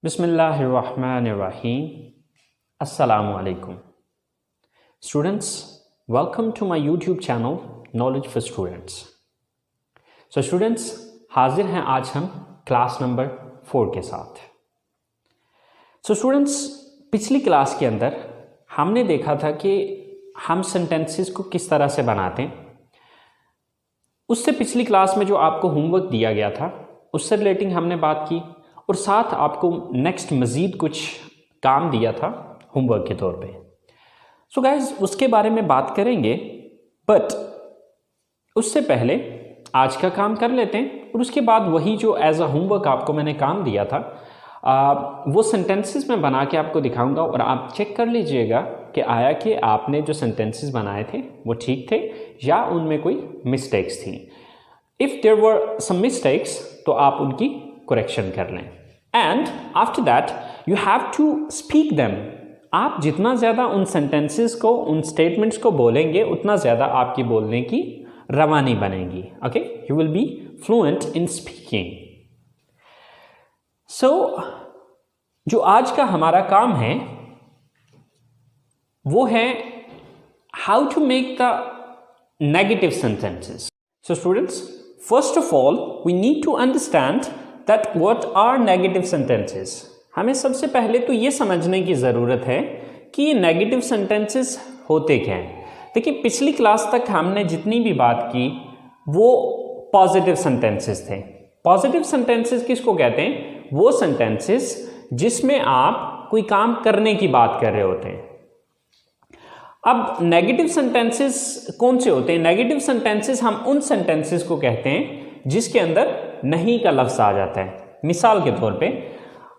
Bismillahirrahmanirrahim. Assalamu alaikum. Students, welcome to my YouTube channel Knowledge for Students. So students, हाजिर हैं आज हम class number 4 के साथ. So students, पिछली क्लास के अंदर हमने देखा था कि हम सेंटेंसेस को किस तरह से बनाते हैं. उससे पिछली क्लास में जो आपको होमवर्क दिया गया था उससे रिलेटिंग हमने बात की और साथ आपको नेक्स्ट मज़ीद कुछ काम दिया था होमवर्क के तौर पे. सो गाइज उसके बारे में बात करेंगे, बट उससे पहले आज का काम कर लेते हैं और उसके बाद वही जो एज अ होमवर्क आपको मैंने काम दिया था वो सेंटेंसेस में बना के आपको दिखाऊंगा और आप चेक कर लीजिएगा कि आया कि आपने जो सेंटेंसेस बनाए थे वो ठीक थे या उनमें कोई मिस्टेक्स थी. If there were some mistakes तो आप उनकी करेक्शन कर लें. And after that you have to speak them. आप जितना ज़्यादा उन सेंटेंसेस को, उन स्टेटमेंट्स को बोलेंगे उतना ज़्यादा आपकी बोलने की रवानी बनेगी. Okay, you will be fluent in speaking. So जो आज का हमारा काम है वो है how to make the negative sentences. So students, first of all we need to understand that what are negative sentences. हमें सबसे पहले तो ये समझने की ज़रूरत है कि ये नेगेटिव सेंटेंसेस होते क्या हैं. देखिए, पिछली क्लास तक हमने जितनी भी बात की वो पॉजिटिव सेंटेंसेस थे. पॉजिटिव सेंटेंसेस किसको कहते हैं? वो सेंटेंसेस जिसमें आप कोई काम करने की बात कर रहे होते हैं. अब नेगेटिव सेंटेंसेस कौन से होते हैं? नेगेटिव सेंटेंसेस हम उन सेंटेंसेस को कहते हैं जिसके अंदर नहीं का लफ्ज़ आ जाता है. मिसाल के तौर पे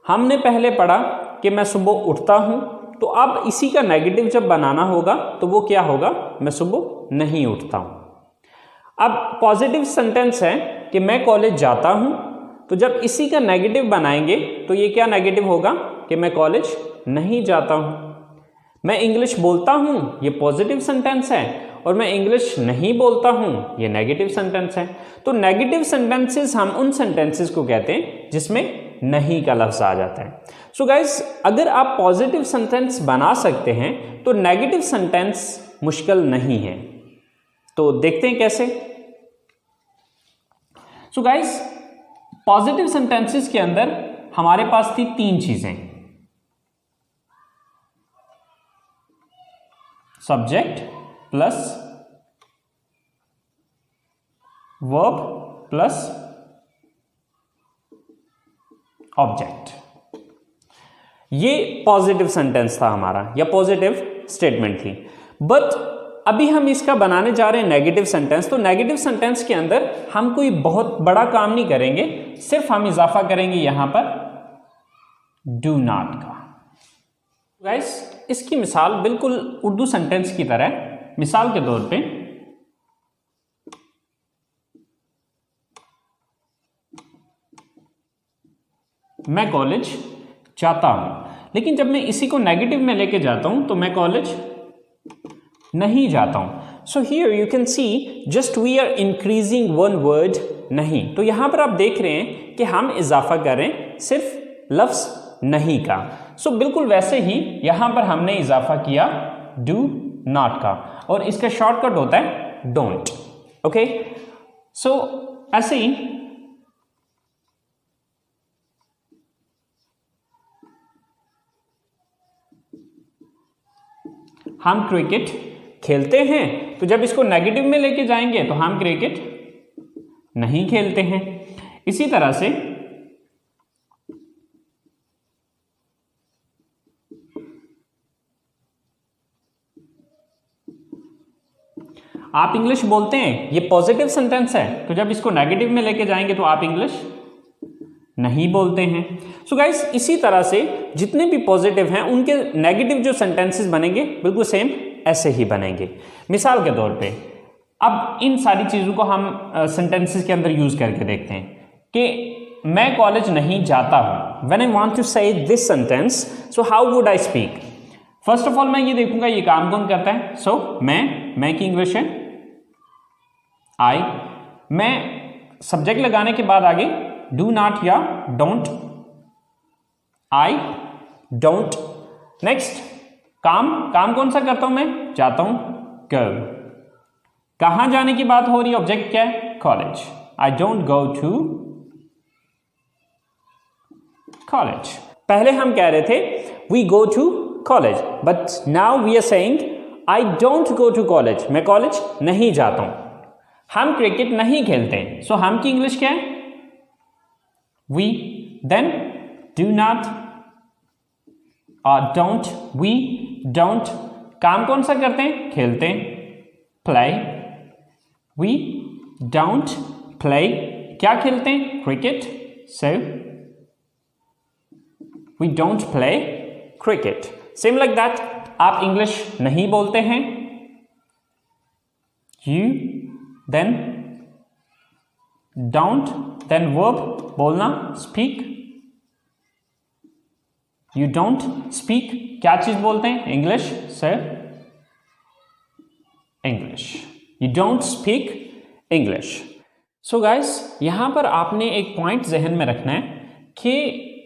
हमने पहले पढ़ा कि मैं सुबह उठता हूँ, तो अब इसी का नेगेटिव जब बनाना होगा तो वो क्या होगा? मैं सुबह नहीं उठता हूँ. अब पॉजिटिव सेंटेंस है कि मैं कॉलेज जाता हूँ, तो जब इसी का नेगेटिव बनाएंगे तो ये क्या नेगेटिव होगा कि मैं कॉलेज नहीं जाता हूँ. मैं इंग्लिश बोलता हूँ, ये पॉजिटिव सेंटेंस है, और मैं इंग्लिश नहीं बोलता हूँ, ये नेगेटिव सेंटेंस है. तो नेगेटिव सेंटेंसेस हम उन सेंटेंसेस को कहते हैं जिसमें नहीं का लफ्ज़ आ जाता है. सो गाइज, अगर आप पॉजिटिव सेंटेंस बना सकते हैं तो नेगेटिव सेंटेंस मुश्किल नहीं है. तो देखते हैं कैसे. सो गाइज, पॉजिटिव सेंटेंसेस के अंदर हमारे पास थी 3 चीजें: subject plus verb plus object. ये पॉजिटिव सेंटेंस था हमारा या पॉजिटिव स्टेटमेंट थी. बट अभी हम इसका बनाने जा रहे हैं नेगेटिव सेंटेंस. तो नेगेटिव सेंटेंस के अंदर हम कोई बहुत बड़ा काम नहीं करेंगे, सिर्फ हम इजाफा करेंगे यहां पर डू नॉट का. गाइस, इसकी मिसाल बिल्कुल उर्दू सेंटेंस की तरह. मिसाल के तौर पे मैं कॉलेज जाता हूं, लेकिन जब मैं इसी को नेगेटिव में लेके जाता हूं तो मैं कॉलेज नहीं जाता हूं. So here you can see just we are increasing one word नहीं. तो यहां पर आप देख रहे हैं कि हम इजाफा कर रहे हैं सिर्फ लफ्ज नहीं का. सो बिल्कुल वैसे ही यहां पर हमने इजाफा किया डू नॉट का, और इसका शॉर्टकट होता है डोंट. ओके, सो ऐसे ही हम क्रिकेट खेलते हैं, तो जब इसको नेगेटिव में लेके जाएंगे तो हम क्रिकेट नहीं खेलते हैं. इसी तरह से आप इंग्लिश बोलते हैं, ये पॉजिटिव सेंटेंस है, तो जब इसको नेगेटिव में लेके जाएंगे तो आप इंग्लिश नहीं बोलते हैं. सो गाइस, इसी तरह से जितने भी पॉजिटिव हैं उनके नेगेटिव जो सेंटेंसेस बनेंगे बिल्कुल सेम ऐसे ही बनेंगे. मिसाल के तौर पे अब इन सारी चीज़ों को हम सेंटेंसेस के अंदर यूज करके देखते हैं कि मैं कॉलेज नहीं जाता हूं. व्हेन आई वांट टू से this sentence, so how would I speak? First of all मैं ये देखूंगा ये काम कौन करता है. सो मैं की इंग्लिश है आई. मैं सब्जेक्ट लगाने के बाद आगे डू नॉट या डोंट आई डोंट। नेक्स्ट, काम कौन सा करता हूं मैं? जाता हूं, गो। कहां जाने की बात हो रही है? ऑब्जेक्ट क्या है? College. I don't go to college. पहले हम कह रहे थे we go to college, but now we are saying I don't go to college. मैं कॉलेज नहीं जाता हूं। हम क्रिकेट नहीं खेलते, सो हम की इंग्लिश क्या है? वी। देन डू नॉट और डोंट, वी डोंट। काम कौन सा करते हैं? खेलते हैं, प्ले। We don't play. क्या खेलते हैं? Cricket. So we don't play cricket. Same like that, आप इंग्लिश नहीं बोलते हैं, you, then don't, then verb बोलना, स्पीक। यू डोंट स्पीक, क्या चीज बोलते हैं? English. Sir English. You don't speak English. So guys, यहां पर आपने एक पॉइंट जहन में रखना है कि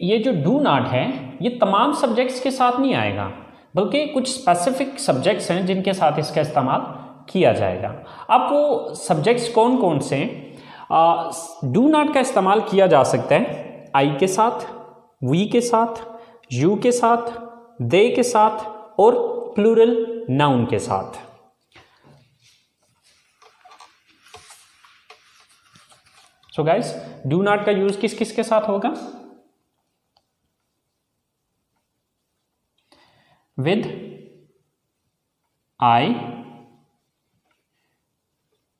ये जो डू नॉट है ये तमाम सब्जेक्ट्स के साथ नहीं आएगा, बल्कि कुछ स्पेसिफिक सब्जेक्ट्स हैं जिनके साथ इसका इस्तेमाल किया जाएगा। अब वो सब्जेक्ट्स कौन कौन से? डू नॉट का इस्तेमाल किया जा सकता है आई के साथ, वी के साथ, यू के साथ, दे के साथ और प्लूरल नाउन के साथ। सो गाइस, डू नॉट का यूज किस किस के साथ होगा? With I,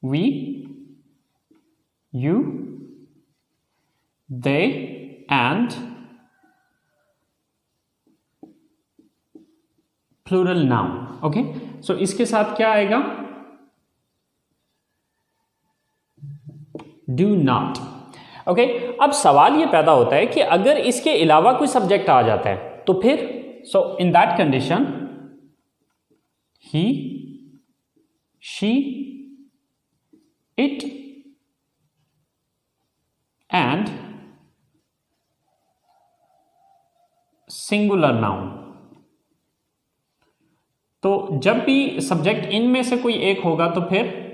we, you, they and plural noun. Okay, so इसके साथ क्या आएगा? Do not. ओके, अब सवाल ये पैदा होता है कि अगर इसके अलावा कोई सब्जेक्ट आ जाता है तो फिर, so in that condition he, she, it and singular noun. तो जब भी सब्जेक्ट इनमें से कोई एक होगा तो फिर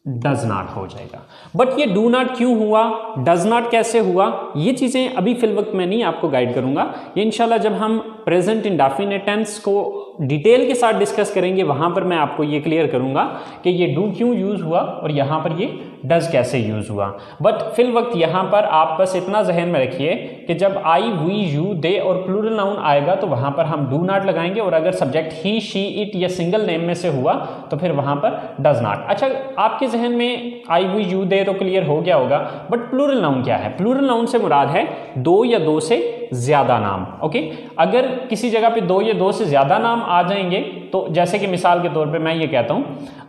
डज नॉट हो जाएगा। बट ये डू नॉट क्यों हुआ, डज नॉट कैसे हुआ, ये चीजें अभी फिल वक्त में नहीं आपको गाइड करूंगा। ये इंशाल्लाह जब हम प्रेजेंट इंडेफिनिट टेंस को डिटेल के साथ डिस्कस करेंगे वहां पर मैं आपको ये क्लियर करूंगा कि ये डू क्यों यूज हुआ और यहां पर ये डज कैसे यूज हुआ। बट फिल वक्त यहां पर आप बस इतना जहन में रखिए कि जब आई, वी, यू, दे और प्लूरल नाउन आएगा तो वहां पर हम डू नॉट लगाएंगे, और अगर सब्जेक्ट ही, शी, इट या सिंगल नेम में से हुआ तो फिर वहां पर डज नॉट। अच्छा, आपके जहन में आई, वी, यू, दे तो क्लियर हो गया होगा, बट प्लूरल नाउन क्या है? प्लूरल नाउन से मुराद है दो या दो से ज्यादा नाम। ओके, अगर किसी जगह पे दो या दो से ज्यादा नाम आ जाएंगे तो जैसे कि मिसाल के तौर पे मैं ये कहता हूं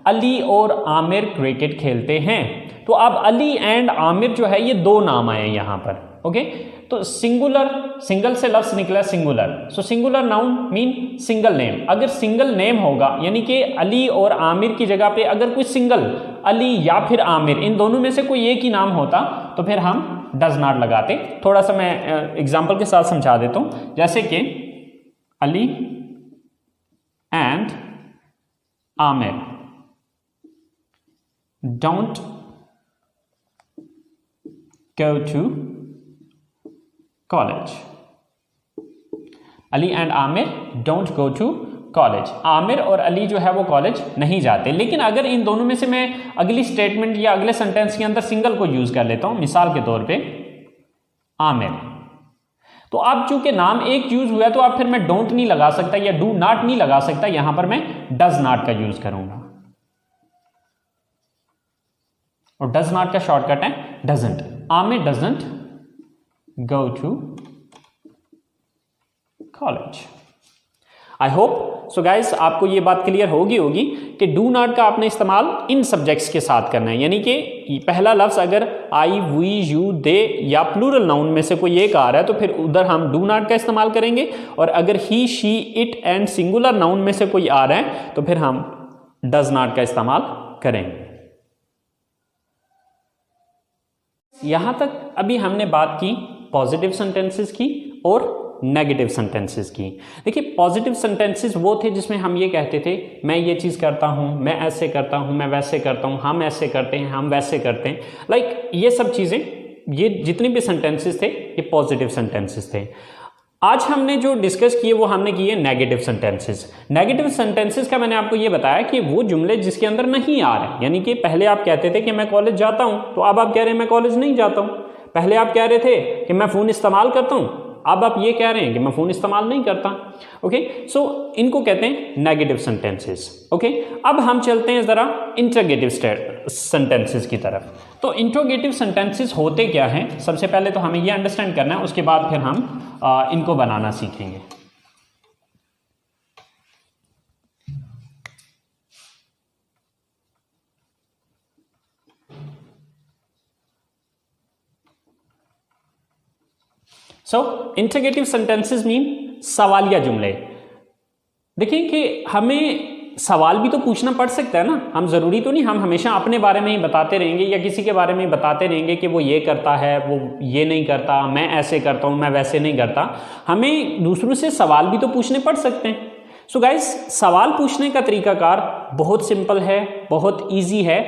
अली और आमिर क्रिकेट खेलते हैं, तो अब अली एंड आमिर जो है ये दो नाम आए यहां पर। ओके, तो सिंगुलर, सिंगल से लफ्ज निकला singular, so singular noun mean single name. अगर सिंगल नेम होगा यानी कि अली और आमिर की जगह पे अगर कोई सिंगल अली या फिर आमिर, इन दोनों में से कोई एक ही नाम होता तो फिर हम डज नॉट लगाते। थोड़ा सा मैं एग्जांपल के साथ समझा देता हूं, जैसे कि Ali and Amir don't go to college. Ali and Amir don't go to college. Amir और अली जो है वो कॉलेज नहीं जाते। लेकिन अगर इन दोनों में से मैं अगली स्टेटमेंट या अगले सेंटेंस के अंदर सिंगल को यूज कर लेता हूं, मिसाल के तौर पे आमिर, तो अब चूंकि नाम एक यूज हुआ तो अब फिर मैं डोंट नहीं लगा सकता या डू नॉट नहीं लगा सकता, यहां पर मैं डज नॉट का यूज करूंगा, और डज नॉट का शॉर्टकट है doesn't. Amir doesn't go to college. I hope so guys आपको ये बात क्लियर होगी कि डू नॉट का आपने इस्तेमाल इन सब्जेक्ट्स के साथ करना है, यानी कि पहला लफ्ज अगर आई, वी, यू, दे या प्लूरल नाउन में से कोई एक आ रहा है तो फिर उधर हम डू नॉट का इस्तेमाल करेंगे, और अगर he, she, it and singular noun में से कोई आ रहा है तो फिर हम डज नॉट का इस्तेमाल करेंगे। यहां तक अभी हमने बात की पॉजिटिव सेंटेंसेस की और नेगेटिव सेंटेंसेस की। देखिए पॉजिटिव सेंटेंसेस वो थे जिसमें हम ये कहते थे मैं ये चीज़ करता हूँ, मैं ऐसे करता हूँ, मैं वैसे करता हूँ, हम ऐसे करते हैं, हम वैसे करते हैं, लाइक ये सब चीज़ें, ये जितने भी सेंटेंसेस थे ये पॉजिटिव सेंटेंसेस थे। आज हमने जो डिस्कस किए वो हमने किए नेगेटिव सेंटेंसेस। नेगेटिव सेंटेंसेस का मैंने आपको ये बताया कि वो जुमले जिसके अंदर नहीं आ रहे, यानी कि पहले आप कहते थे कि मैं कॉलेज जाता हूँ, तो अब आप कह रहे हैं मैं कॉलेज नहीं जाता हूँ। पहले आप कह रहे थे कि मैं फ़ोन इस्तेमाल करता हूँ, अब आप ये कह रहे हैं कि मैं फ़ोन इस्तेमाल नहीं करता। ओके, सो इनको कहते हैं नेगेटिव सेंटेंसेस। ओके, अब हम चलते हैं ज़रा इंटरोगेटिव सेंटेंसेस की तरफ। तो इंटरोगेटिव सेंटेंसेस होते क्या हैं, सबसे पहले तो हमें ये अंडरस्टैंड करना है, उसके बाद फिर हम इनको बनाना सीखेंगे। सो इंटरोगेटिव सेंटेंसेस मीन सवालिया जुमले। देखिए कि हमें सवाल भी तो पूछना पड़ सकता है ना, हम ज़रूरी तो नहीं हम हमेशा अपने बारे में ही बताते रहेंगे या किसी के बारे में ही बताते रहेंगे कि वो ये करता है, वो ये नहीं करता, मैं ऐसे करता हूँ, मैं वैसे नहीं करता। हमें दूसरों से सवाल भी तो पूछने पड़ सकते हैं। सो गाइस, सवाल पूछने का तरीकाकार बहुत सिंपल है, बहुत ईजी है।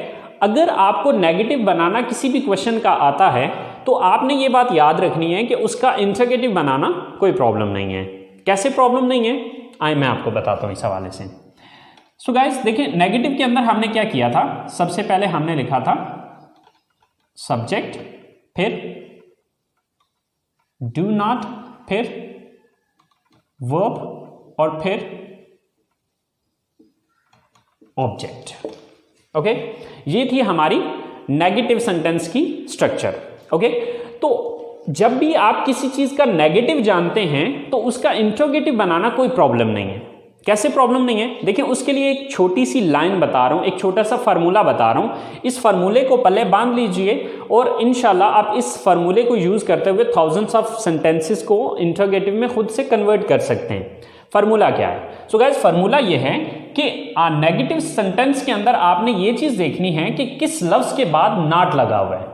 अगर आपको नेगेटिव बनाना किसी भी क्वेश्चन का आता है तो आपने ये बात याद रखनी है कि उसका इंटरोगेटिव बनाना कोई प्रॉब्लम नहीं है। कैसे प्रॉब्लम नहीं है, आइए मैं आपको बताता हूँ इस हवाले से। सो गाइस देखिए, नेगेटिव के अंदर हमने क्या किया था, सबसे पहले हमने लिखा था सब्जेक्ट, फिर डू नॉट, फिर वर्ब और फिर ऑब्जेक्ट। ओके, ये थी हमारी नेगेटिव सेंटेंस की स्ट्रक्चर। ओके, तो जब भी आप किसी चीज का नेगेटिव जानते हैं तो उसका इंट्रोगेटिव बनाना कोई प्रॉब्लम नहीं है। कैसे प्रॉब्लम नहीं है, देखिए उसके लिए एक छोटी सी लाइन बता रहा हूं, एक छोटा सा फार्मूला बता रहा हूं। इस फार्मूले को पहले बांध लीजिए और इंशाल्लाह आप इस फार्मूले को यूज करते हुए थाउजेंड्स ऑफ सेंटेंसेस को इंट्रोगेटिव में खुद से कन्वर्ट कर सकते हैं। फार्मूला क्या है? सो गाइस, फार्मूला ये है कि नेगेटिव सेंटेंस के अंदर आपने ये चीज देखनी है कि किस लफ्ज के बाद नॉट लगा हुआ है,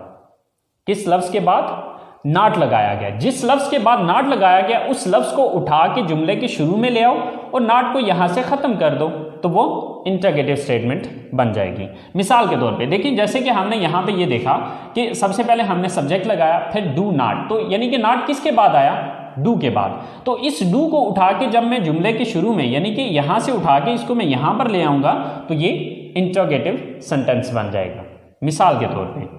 किस लफ्ज के बाद नॉट लगाया गया। जिस लफ्ज के बाद नॉट लगाया गया उस लफ्ज को उठा के जुमले के शुरू में ले आओ और नॉट को यहां से खत्म कर दो, तो वो इंटरोगेटिव स्टेटमेंट बन जाएगी। मिसाल के तौर पे देखिए, जैसे कि हमने यहां पे ये देखा कि सबसे पहले हमने सब्जेक्ट लगाया, फिर डू नॉट, तो यानी कि नॉट किसके बाद आया? डू के बाद। तो इस डू को उठा के जब मैं जुमले के शुरू में, यानी कि यहां से उठा के इसको मैं यहां पर ले आऊंगा तो ये इंटरोगेटिव सेंटेंस बन जाएगा। मिसाल के तौर पे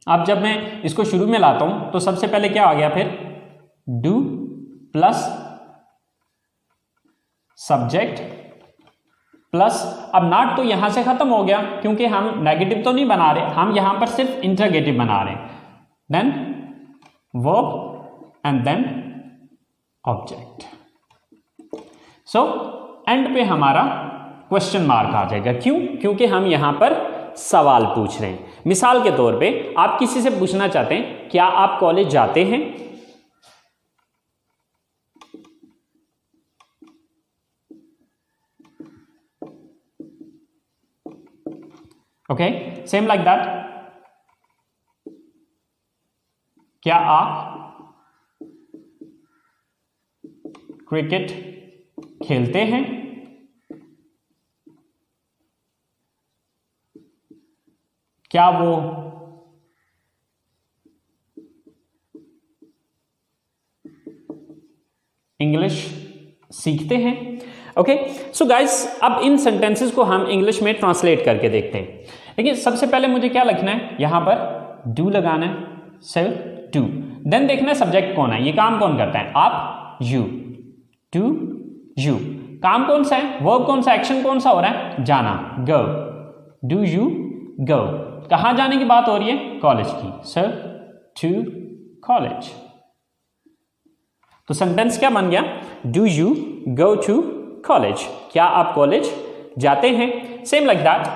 अब जब मैं इसको शुरू में लाता हूं तो सबसे पहले क्या आ गया? फिर डू प्लस सब्जेक्ट प्लस, अब नॉट तो यहां से खत्म हो गया क्योंकि हम नेगेटिव तो नहीं बना रहे, हम यहां पर सिर्फ इंटरोगेटिव बना रहे हैं। Then verb and then object. So end पे हमारा क्वेश्चन मार्क आ जाएगा। क्यों? क्योंकि हम यहां पर सवाल पूछ रहे हैं। मिसाल के तौर पे आप किसी से पूछना चाहते हैं क्या आप कॉलेज जाते हैं? ओके, सेम लाइक दैट, क्या आप क्रिकेट खेलते हैं? क्या वो इंग्लिश सीखते हैं? ओके, सो गाइस, अब इन सेंटेंसेस को हम इंग्लिश में ट्रांसलेट करके देखते हैं। देखिए सबसे पहले मुझे क्या लिखना है, यहां पर डू लगाना है, सिर्फ डू। देन देखना है सब्जेक्ट कौन है, ये काम कौन करता है? आप, यू, टू यू। काम कौन सा है? वर्ब कौन सा? एक्शन कौन सा हो रहा है? जाना, गो, डू यू गो। कहां जाने की बात हो रही है? कॉलेज की, सर टू कॉलेज। तो सेंटेंस क्या बन गया? Do you go to college? क्या आप कॉलेज जाते हैं? सेम लाइक दैट,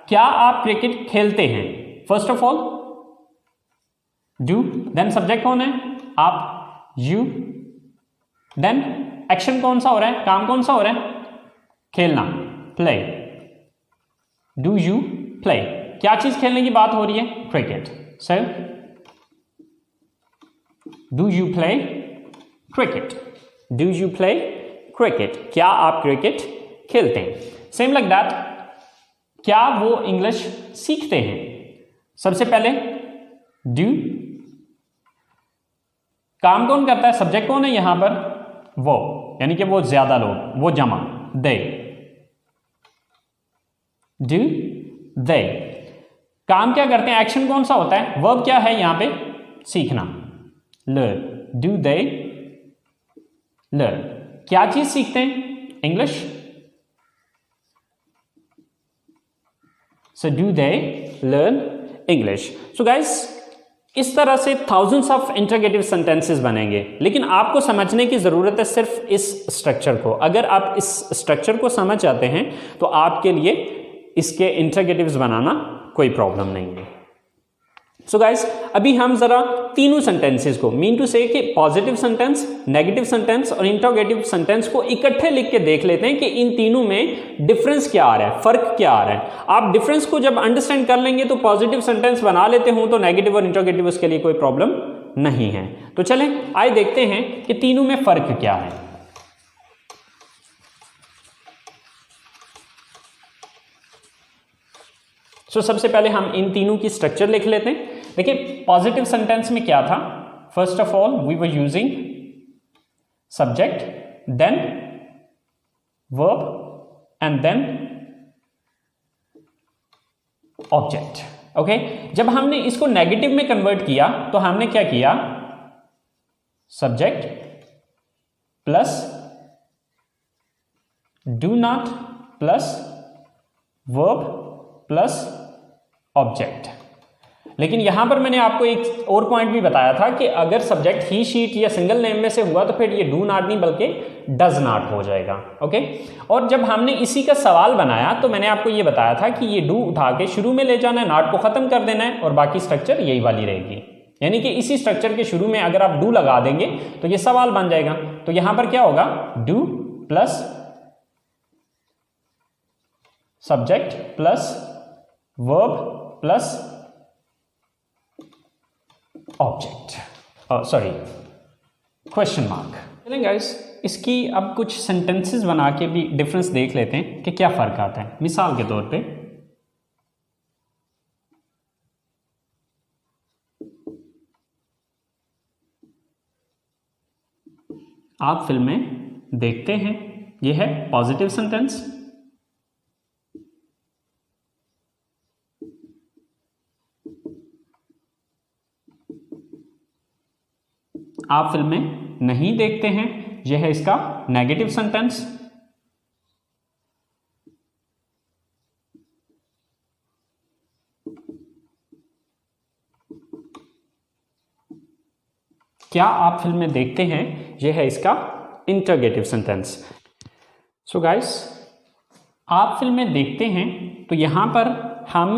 क्या आप क्रिकेट खेलते हैं? First of all do, then subject कौन है? आप, यू, देन एक्शन कौन सा हो रहा है? काम कौन सा हो रहा है? खेलना, प्ले, डू यू प्ले। क्या चीज खेलने की बात हो रही है? Cricket, sir do you play cricket, do you play cricket, क्या आप क्रिकेट खेलते हैं। सेम लाइक दैट, क्या वो इंग्लिश सीखते हैं। सबसे पहले डू, काम कौन करता है, सब्जेक्ट कौन है यहां पर, वो, यानी कि वो ज्यादा लोग, वो जमा, दे, डू दे। काम क्या करते हैं, एक्शन कौन सा होता है, वर्ब क्या है यहां पे, सीखना, लर्न, डू दे लर्न। क्या चीज सीखते हैं, English, so do they learn English. So guys, इस तरह से थाउजेंड्स ऑफ इंटरोगेटिव सेंटेंसेस बनेंगे, लेकिन आपको समझने की जरूरत है सिर्फ इस स्ट्रक्चर को। अगर आप इस स्ट्रक्चर को समझ जाते हैं तो आपके लिए इसके इंटरोगेटिव्स बनाना कोई प्रॉब्लम नहीं है। सो गाइस, अभी हम जरा तीनों सेंटेंसेस को, मीन टू से कि पॉजिटिव सेंटेंस, नेगेटिव सेंटेंस और इंटरोगेटिव सेंटेंस को इकट्ठे लिख के देख लेते हैं कि इन तीनों में डिफरेंस क्या आ रहा है, फर्क क्या आ रहा है। आप डिफरेंस को जब अंडरस्टैंड कर लेंगे तो पॉजिटिव सेंटेंस बना लेते हो तो नेगेटिव और इंटरोगेटिव उसके लिए कोई प्रॉब्लम नहीं है। तो चलें आइए देखते हैं कि तीनों में फर्क क्या है। सबसे पहले हम इन तीनों की स्ट्रक्चर लिख लेते हैं। देखिए, पॉजिटिव सेंटेंस में क्या था, first of all we were using subject, then verb and then object. Okay, जब हमने इसको नेगेटिव में कन्वर्ट किया तो हमने क्या किया, subject plus do not plus verb plus object. लेकिन यहां पर मैंने आपको एक और पॉइंट भी बताया था कि अगर सब्जेक्ट ही, शीट या सिंगल नेम में से हुआ तो फिर ये डू नॉट नहीं बल्कि डज नॉट हो जाएगा। ओके, और जब हमने इसी का सवाल बनाया तो मैंने आपको ये बताया था कि ये डू उठा के शुरू में ले जाना है, नॉट को खत्म कर देना है और बाकी स्ट्रक्चर यही वाली रहेगी। यानी कि इसी स्ट्रक्चर के शुरू में अगर आप डू लगा देंगे तो ये सवाल बन जाएगा। तो यहां पर क्या होगा, do plus subject plus verb plus object, sorry question mark. चलें गाइस, इसकी अब कुछ सेंटेंसेस बना के भी डिफरेंस देख लेते हैं कि क्या फर्क आता है। मिसाल के तौर पे आप फिल्में देखते हैं, यह है पॉजिटिव सेंटेंस। आप फिल्में नहीं देखते हैं, यह है इसका नेगेटिव सेंटेंस। क्या आप फिल्में देखते हैं, यह है इसका इंटरोगेटिव सेंटेंस। सो गाइस, आप फिल्में देखते हैं तो यहां पर हम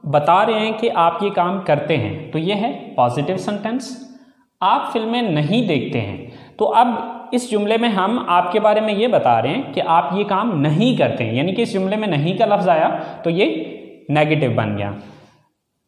बता रहे हैं कि आप ये काम करते हैं, तो यह है पॉजिटिव सेंटेंस। आप फिल्में नहीं देखते हैं तो अब इस जुमले में हम आपके बारे में ये बता रहे हैं कि आप ये काम नहीं करते हैं, यानी कि इस जुमले में नहीं का लफ्ज आया तो ये नेगेटिव बन गया।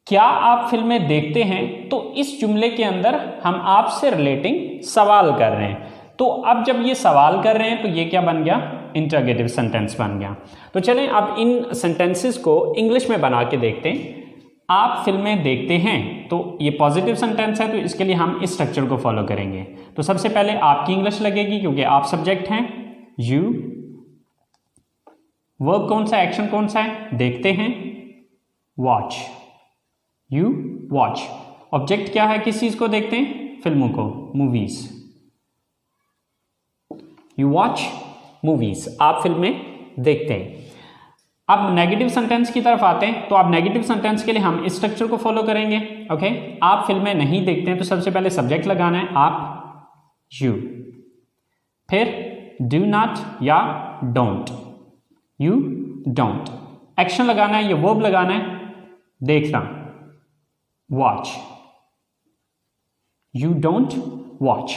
क्या आप फिल्में देखते हैं, तो इस जुमले के अंदर हम आपसे रिलेटिंग सवाल कर रहे हैं। तो अब जब ये सवाल कर रहे हैं तो ये क्या बन गया, इंटरोगेटिव सेंटेंस बन गया। तो चलें अब इन सेंटेंसेस को इंग्लिश में बना के देखते हैं। आप फिल्में देखते हैं तो ये पॉजिटिव सेंटेंस है, तो इसके लिए हम इस स्ट्रक्चर को फॉलो करेंगे। तो सबसे पहले आपकी इंग्लिश लगेगी क्योंकि आप सब्जेक्ट हैं, यू, वर्ब कौन सा, एक्शन कौन सा है, देखते हैं, वॉच, यू वॉच। ऑब्जेक्ट क्या है, किस चीज को देखते हैं, फिल्मों को, मूवीज, यू वॉच मूवीज, आप फिल्में देखते हैं। अब नेगेटिव सेंटेंस की तरफ आते हैं, तो आप नेगेटिव सेंटेंस के लिए हम इस स्ट्रक्चर को फॉलो करेंगे। ओके, आप फिल्में नहीं देखते हैं तो सबसे पहले सब्जेक्ट लगाना है, आप, यू, फिर डू नॉट या डोंट, यू डोंट। एक्शन लगाना है, ये वर्ब लगाना है, देखना, वॉच, यू डोंट वॉच।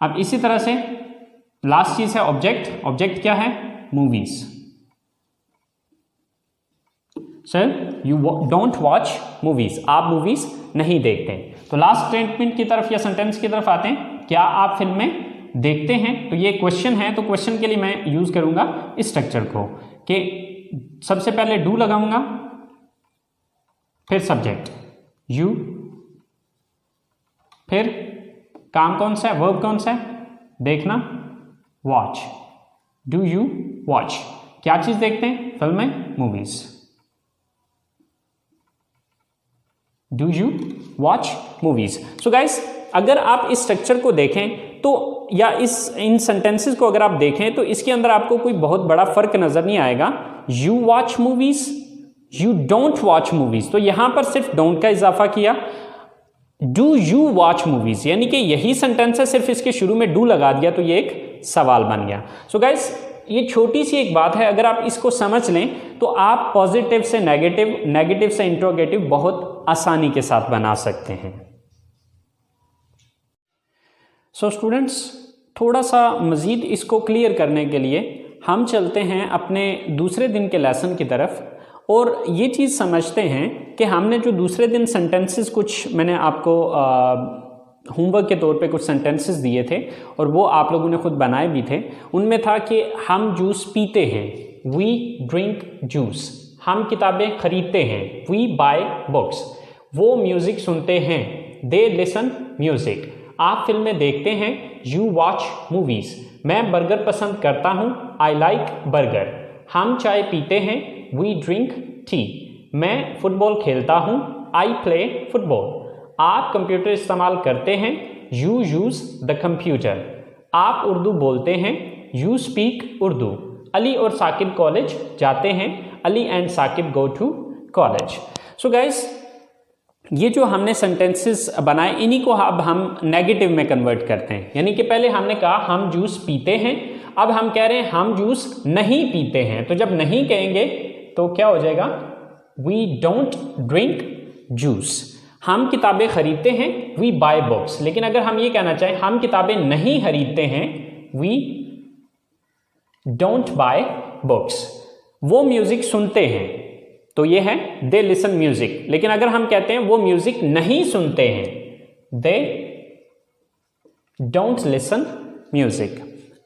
अब इसी तरह से लास्ट चीज है ऑब्जेक्ट। ऑब्जेक्ट क्या है, movies. Sir you don't watch movies, आप मूवीज नहीं देखते। तो लास्ट स्टेटमेंट की तरफ या सेंटेंस की तरफ आते हैं, क्या आप फिल्में देखते हैं? तो ये क्वेश्चन है, तो क्वेश्चन के लिए मैं यूज करूंगा इस स्ट्रक्चर को कि सबसे पहले डू लगाऊंगा, फिर सब्जेक्ट यू, फिर काम कौन सा है, वर्ब कौन सा है, देखना, वॉच, डू यू वॉच, क्या चीज देखते हैं, फिल्में, movies, do you watch movies. So guys, अगर आप इस स्ट्रक्चर को देखें तो या इन सेंटेंसेस को अगर आप देखें तो इसके अंदर आपको कोई बहुत बड़ा फर्क नजर नहीं आएगा। You watch movies, you don't watch movies, तो यहां पर सिर्फ डोंट का इजाफा किया। डू यू वॉच मूवीज, यानी कि यही सेंटेंस है, सिर्फ इसके शुरू में डू लगा दिया तो ये एक सवाल बन गया। सो गाइस, ये छोटी सी एक बात है, अगर आप इसको समझ लें तो आप पॉजिटिव से नेगेटिव, नेगेटिव से इंट्रोगेटिव बहुत आसानी के साथ बना सकते हैं। सो स्टूडेंट्स, थोड़ा सा मज़ीद इसको क्लियर करने के लिए हम चलते हैं अपने दूसरे दिन के लेसन की तरफ और ये चीज़ समझते हैं कि हमने जो दूसरे दिन सेंटेंसेस, कुछ मैंने आपको होमवर्क के तौर पे कुछ सेंटेंसेस दिए थे और वो आप लोगों ने खुद बनाए भी थे। उनमें था कि हम जूस पीते हैं, वी ड्रिंक जूस, हम किताबें खरीदते हैं, वी बाय बुक्स, वो म्यूज़िक सुनते हैं, दे लिसन म्यूज़िक, आप फिल्में देखते हैं, यू वॉच मूवीज़, मैं बर्गर पसंद करता हूँ, आई लाइक बर्गर, हम चाय पीते हैं, वी ड्रिंक टी, मैं फुटबॉल खेलता हूँ, आई प्ले फुटबॉल, आप कंप्यूटर इस्तेमाल करते हैं, यू यूज़ द कंप्यूटर, आप उर्दू बोलते हैं, यू स्पीक उर्दू, अली और साकिब कॉलेज जाते हैं, Ali and Saqib go to college. So guys, ये जो हमने सेंटेंसेस बनाए इन्हीं को अब हम नेगेटिव में कन्वर्ट करते हैं। यानी कि पहले हमने कहा हम जूस पीते हैं, अब हम कह रहे हैं हम जूस नहीं पीते हैं। तो जब नहीं कहेंगे तो क्या हो जाएगा, वी डोंट ड्रिंक जूस। हम किताबें खरीदते हैं, वी बाय बुक्स। लेकिन अगर हम ये कहना चाहें हम किताबें नहीं खरीदते हैं, वी डोंट बाय बुक्स। वो म्यूजिक सुनते हैं, तो ये है दे लिसन म्यूजिक। लेकिन अगर हम कहते हैं वो म्यूजिक नहीं सुनते हैं, दे डोंट लिसन म्यूजिक।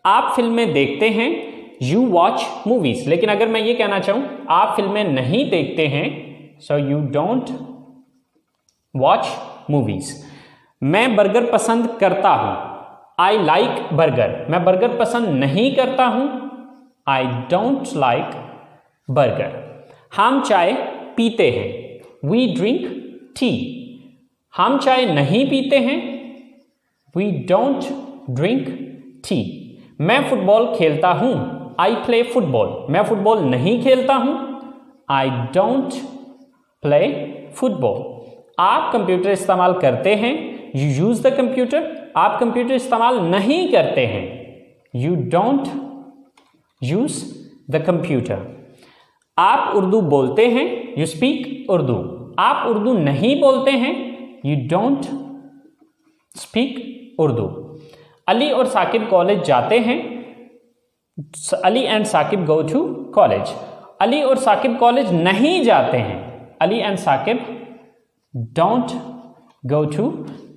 आप फिल्में देखते हैं, यू वॉच मूवीज। लेकिन अगर मैं ये कहना चाहूं आप फिल्में नहीं देखते हैं, so you don't watch movies. मैं बर्गर पसंद करता हूं, आई लाइक बर्गर। मैं बर्गर पसंद नहीं करता हूं, आई डोंट लाइक बर्गर। हम चाय पीते हैं, वी ड्रिंक टी। हम चाय नहीं पीते हैं, वी डोंट ड्रिंक टी। मैं फुटबॉल खेलता हूं, आई प्ले फुटबॉल। मैं फुटबॉल नहीं खेलता हूं, आई डोंट प्ले फुटबॉल। आप कंप्यूटर इस्तेमाल करते हैं, यू यूज द कंप्यूटर। आप कंप्यूटर इस्तेमाल नहीं करते हैं, you don't use the computer. आप उर्दू बोलते हैं, यू स्पीक उर्दू। आप उर्दू नहीं बोलते हैं, you don't speak Urdu. Ali और साकिब कॉलेज जाते हैं, Ali and Saqib go to college. Ali और साकिब कॉलेज नहीं जाते हैं, Ali and Saqib don't go to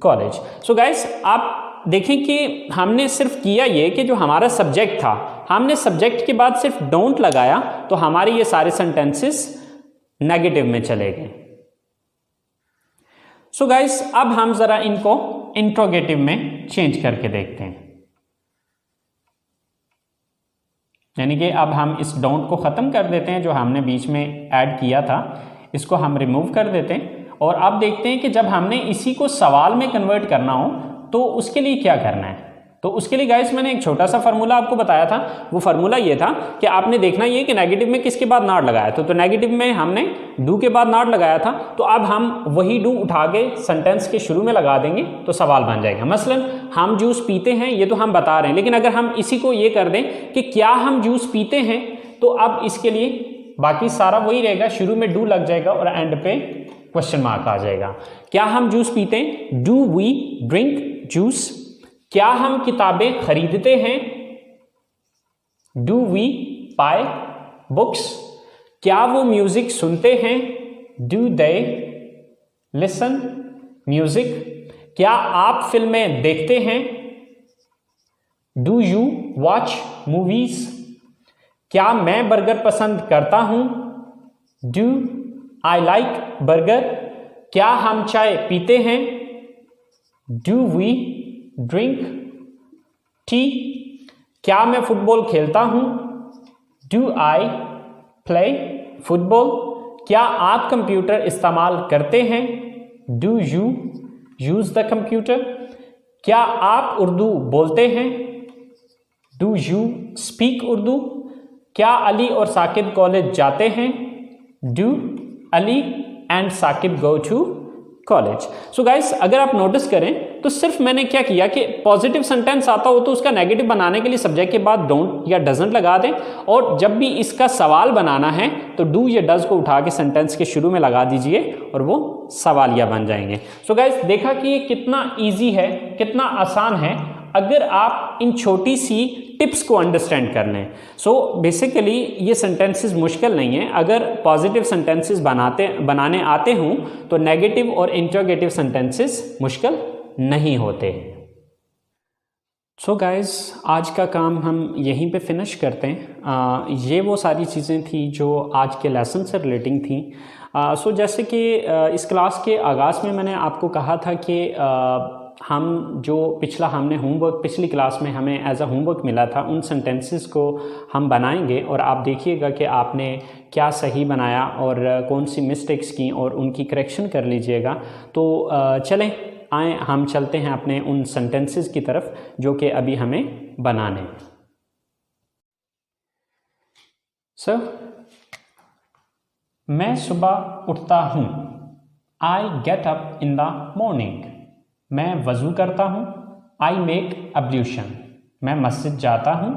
college. So guys, आप देखें कि हमने सिर्फ किया ये कि जो हमारा सब्जेक्ट था, हमने सब्जेक्ट के बाद सिर्फ डोंट लगाया, तो हमारे ये सारे सेंटेंसेस नेगेटिव में चले गए। सो गाइस, अब हम जरा इनको इंट्रोगेटिव में चेंज करके देखते हैं। यानी कि अब हम इस डोंट को ख़त्म कर देते हैं, जो हमने बीच में ऐड किया था, इसको हम रिमूव कर देते हैं। और अब देखते हैं कि जब हमने इसी को सवाल में कन्वर्ट करना हो तो उसके लिए क्या करना है। तो उसके लिए गाइस मैंने एक छोटा सा फार्मूला आपको बताया था। वो फार्मूला ये था कि आपने देखना ये कि नेगेटिव में किसके बाद नॉट लगाया था। तो नेगेटिव में हमने डू के बाद नॉट लगाया था, तो अब हम वही डू उठा के सेंटेंस के शुरू में लगा देंगे तो सवाल बन जाएगा। मसलन हम जूस पीते हैं, ये तो हम बता रहे हैं, लेकिन अगर हम इसी को ये कर दें कि क्या हम जूस पीते हैं, तो अब इसके लिए बाकी सारा वही रहेगा, शुरू में डू लग जाएगा और एंड पे क्वेश्चन मार्क आ जाएगा। क्या हम जूस पीते हैं, डू वी ड्रिंक जूस। क्या हम किताबें खरीदते हैं, डू वी बाय बुक्स। क्या वो म्यूजिक सुनते हैं, डू दे लिसन म्यूजिक? क्या आप फिल्में देखते हैं? Do you watch movies? क्या मैं बर्गर पसंद करता हूं? Do I like burger? क्या हम चाय पीते हैं? Do we drink tea? क्या मैं फुटबॉल खेलता हूं? Do I play football? क्या आप कंप्यूटर इस्तेमाल करते हैं? Do you use the computer? क्या आप उर्दू बोलते हैं? Do you speak Urdu? क्या अली और साकिब कॉलेज जाते हैं? Do Ali and Saqib go to college? So guys, अगर आप नोटिस करें तो सिर्फ मैंने क्या किया कि पॉजिटिव सेंटेंस आता हो तो उसका नेगेटिव बनाने के लिए सब्जेक्ट के बाद डोंट या डजंट लगा दें, और जब भी इसका सवाल बनाना है तो डू या डज को उठा के सेंटेंस के शुरू में लगा दीजिए और वो सवालिया बन जाएंगे। सो गाइस, देखा कि ये कितना ईजी है, कितना आसान है अगर आप इन छोटी सी टिप्स को अंडरस्टैंड कर लें। सो बेसिकली ये सेंटेंसेस मुश्किल नहीं है। अगर पॉजिटिव सेंटेंसेस बनाने आते हों तो नेगेटिव और इंटरोगेटिव सेंटेंसेस मुश्किल नहीं होते। सो गाइस, आज का काम हम यहीं पे फिनिश करते हैं। ये वो सारी चीज़ें थी जो आज के लेसन से रिलेटिंग थी। सो जैसे कि इस क्लास के आगाज़ में मैंने आपको कहा था कि हम जो हमने होमवर्क पिछली क्लास में हमें एज अ होमवर्क मिला था, उन सेंटेंसेस को हम बनाएंगे और आप देखिएगा कि आपने क्या सही बनाया और कौन सी मिस्टेक्स की और उनकी करेक्शन कर लीजिएगा। तो चलें आए हम चलते हैं अपने उन सेंटेंसेस की तरफ जो कि अभी हमें बनाने हैं। सर, मैं सुबह उठता हूँ। I get up in the morning. मैं वज़ू करता हूँ। I make ablution. मैं मस्जिद जाता हूँ।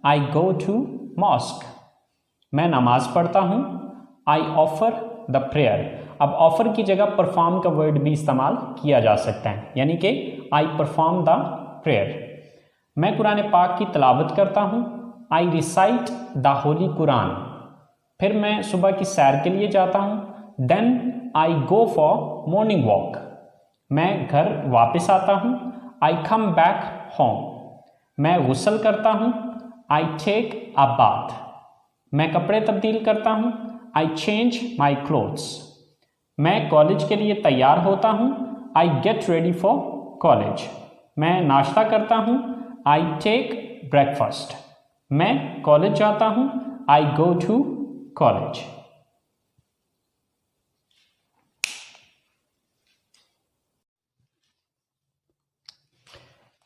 I go to mosque. मैं नमाज पढ़ता हूँ। I offer the prayer. अब ऑफर की जगह परफॉर्म का वर्ड भी इस्तेमाल किया जा सकता है, यानी कि आई परफॉर्म द प्रेयर। मैं कुरान पाक की तिलावत करता हूँ। I recite the holy Quran. फिर मैं सुबह की सैर के लिए जाता हूँ। Then I go for morning walk. मैं घर वापस आता हूँ। I come back home. मैं गुस्ल करता हूँ। I take a bath. मैं कपड़े तब्दील करता हूँ। I change my clothes. मैं कॉलेज के लिए तैयार होता हूँ। I get ready for college. मैं नाश्ता करता हूँ। I take breakfast. मैं कॉलेज जाता हूँ। I go to college.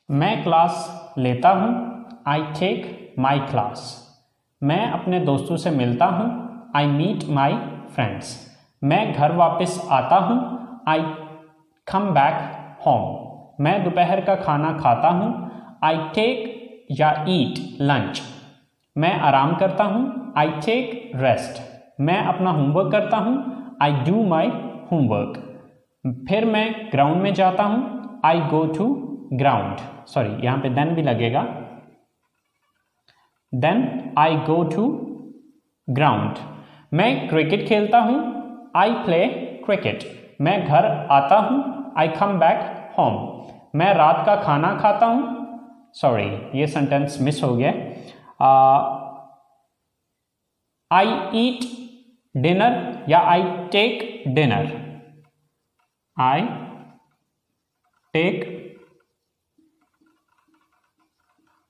मैं क्लास लेता हूँ। I take my class. मैं अपने दोस्तों से मिलता हूँ। I meet my friends. मैं घर वापस आता हूँ। I come back home. मैं दोपहर का खाना खाता हूँ। आई टेक या ईट लंच। मैं आराम करता हूँ। I take rest. मैं अपना होमवर्क करता हूँ। I do my homework. फिर मैं ग्राउंड में जाता हूँ। I go to ground. Sorry, यहाँ पे देन भी लगेगा। Then I go to ground. मैं क्रिकेट खेलता हूँ। I play cricket. मैं घर आता हूँ। I come back home. मैं रात का खाना खाता हूँ। सॉरी, ये सेंटेंस मिस हो गया। आई ईट डिनर या I take dinner. I take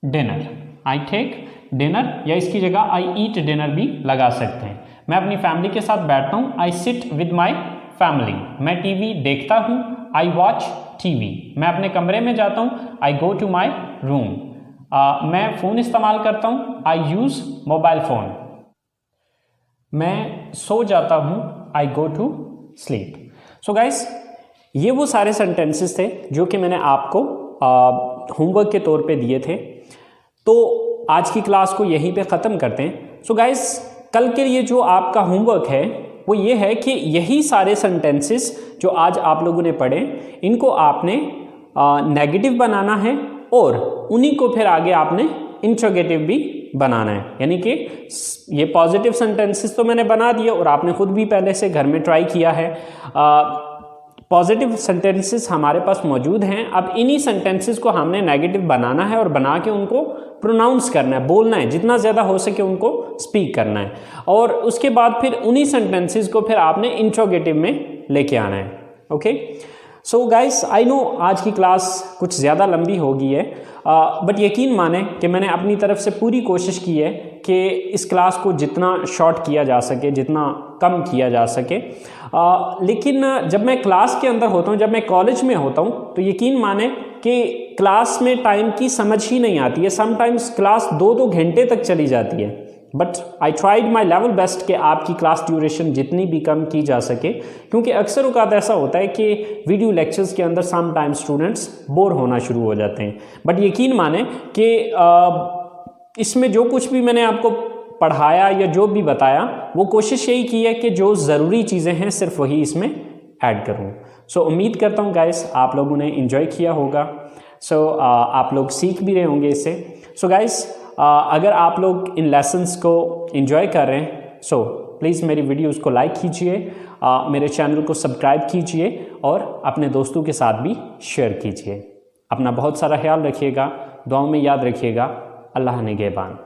dinner. I take dinner या इसकी जगह आई ईट डिनर भी लगा सकते हैं। मैं अपनी फैमिली के साथ बैठता हूँ। I sit with my family. मैं टीवी देखता हूँ। I watch TV. मैं अपने कमरे में जाता हूँ। I go to my room. मैं फ़ोन इस्तेमाल करता हूँ। I use mobile phone. मैं सो जाता हूँ। I go to sleep. So guys, ये वो सारे सेंटेंसेस थे जो कि मैंने आपको होमवर्क के तौर पे दिए थे। तो आज की क्लास को यहीं पे ख़त्म करते हैं। सो गाइस, कल के लिए जो आपका होमवर्क है वो ये है कि यही सारे सेंटेंसेस जो आज आप लोगों ने पढ़े, इनको आपने नेगेटिव बनाना है और उन्हीं को फिर आगे आपने इंट्रोगेटिव भी बनाना है, यानी कि ये पॉजिटिव सेंटेंसेस तो मैंने बना दिए और आपने खुद भी पहले से घर में ट्राई किया है। पॉजिटिव सेंटेंसेस हमारे पास मौजूद हैं। अब इन्हीं सेंटेंसेस को हमने नेगेटिव बनाना है और बना के उनको प्रोनाउंस करना है, बोलना है, जितना ज़्यादा हो सके उनको स्पीक करना है। और उसके बाद फिर उन्हीं सेंटेंसेस को फिर आपने इंट्रोगेटिव में लेके आना है। Okay, so guys, I know आज की क्लास कुछ ज़्यादा लंबी हो गई है, बट यकीन माने कि मैंने अपनी तरफ से पूरी कोशिश की है कि इस क्लास को जितना शॉर्ट किया जा सके, जितना कम किया जा सके। लेकिन जब मैं क्लास के अंदर होता हूँ, जब मैं कॉलेज में होता हूँ, तो यकीन माने कि क्लास में टाइम की समझ ही नहीं आती है। समटाइम्स क्लास 2-2 घंटे तक चली जाती है, but I tried my level best कि आपकी क्लास ड्यूरेशन जितनी भी कम की जा सके, क्योंकि अक्सर औक़ात ऐसा होता है कि वीडियो लेक्चर्स के अंदर समटाइम स्टूडेंट्स बोर होना शुरू हो जाते हैं। बट यकीन माने कि इसमें जो कुछ भी मैंने आपको पढ़ाया या जो भी बताया, वो कोशिश यही की है कि जो ज़रूरी चीज़ें हैं सिर्फ वही इसमें ऐड करूँ। सो उम्मीद करता हूँ गाइस आप लोगों ने इन्जॉय किया होगा। सो आप लोग सीख भी रहे होंगे इससे। सो गाइस, अगर आप लोग इन लेसन्स को एंजॉय कर रहे हैं, सो प्लीज़ मेरी वीडियोस को लाइक कीजिए, मेरे चैनल को सब्सक्राइब कीजिए और अपने दोस्तों के साथ भी शेयर कीजिए। अपना बहुत सारा ख्याल रखिएगा, दुआओं में याद रखिएगा। अल्लाह निगहबान।